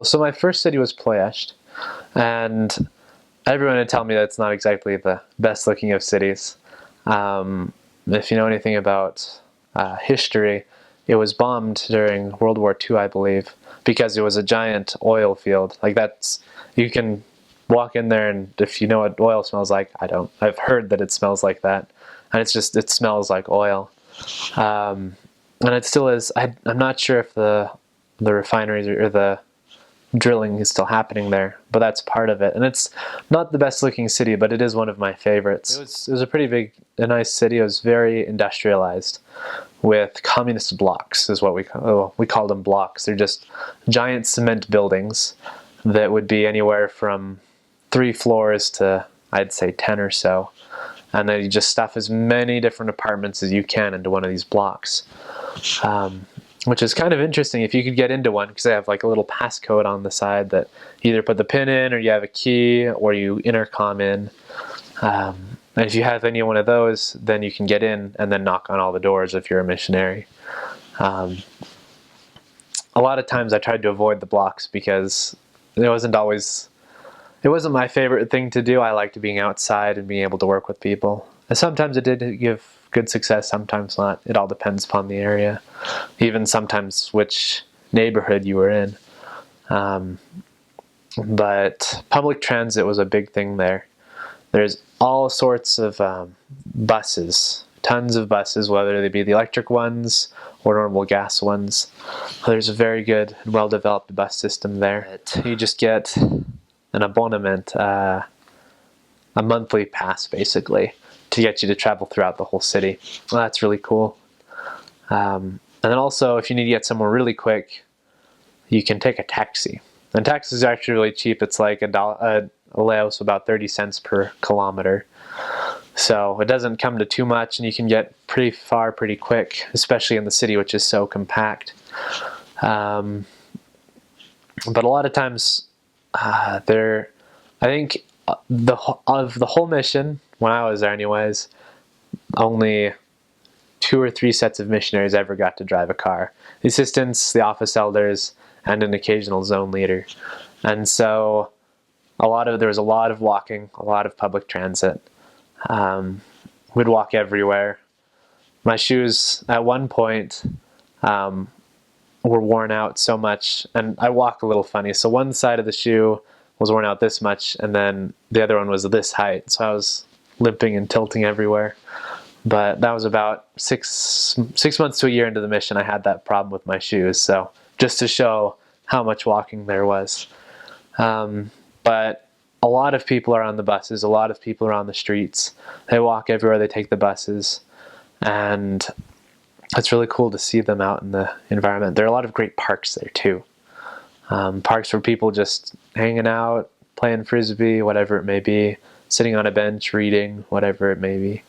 So my first city was Ploiești, and everyone would tell me that it's not exactly the best looking of cities. If you know anything about history, it was bombed during World War II, I believe, because it was a giant oil field. Like that's, you can walk in there, and if you know what oil smells like, I don't. I've heard that it smells like that, and it's just, it smells like oil. And it still is. I'm not sure if the refineries or the drilling is still happening there, but that's part of it. And it's not the best looking city, but it is one of my favorites. It was a pretty big, a nice city. It was very industrialized with communist blocks, is what we called them blocks. They're just giant cement buildings that would be anywhere from 3 floors to, I'd say, 10 or so. And then you just stuff as many different apartments as you can into one of these blocks. Which is kind of interesting if you could get into one, because they have like a little passcode on the side that you either put the pin in, or you have a key, or you intercom in. And if you have any one of those, then you can get in and then knock on all the doors if you're a missionary. A lot of times I tried to avoid the blocks because it wasn't my favorite thing to do. I liked being outside and being able to work with people. And sometimes it did give good success, sometimes not. It all depends upon the area, even sometimes which neighborhood you were in. But public transit was a big thing there. There's all sorts of buses, tons of buses, whether they be the electric ones or normal gas ones. There's a very good and well-developed bus system there. You just get an abonnement, a monthly pass basically, to get you to travel throughout the whole city. Well, that's really cool. And then also, if you need to get somewhere really quick, you can take a taxi. And taxis are actually really cheap. It's like a leu, so about 30 cents per kilometer. So it doesn't come to too much, and you can get pretty far pretty quick, especially in the city, which is so compact. But a lot of times, I think of the whole mission, when I was there anyways, only 2 or 3 sets of missionaries ever got to drive a car. The assistants, the office elders, and an occasional zone leader. And so there was a lot of walking, a lot of public transit. We'd walk everywhere. My shoes at one point were worn out so much, and I walk a little funny. So one side of the shoe was worn out this much, and then the other one was this height. So I was limping and tilting everywhere. But that was about six months to a year into the mission. I had that problem with my shoes. So just to show how much walking there was. But a lot of people are on the buses. A lot of people are on the streets. They walk everywhere. They take the buses. And it's really cool to see them out in the environment. There are a lot of great parks there too. Parks for people just hanging out, playing frisbee, whatever it may be, sitting on a bench, reading, whatever it may be.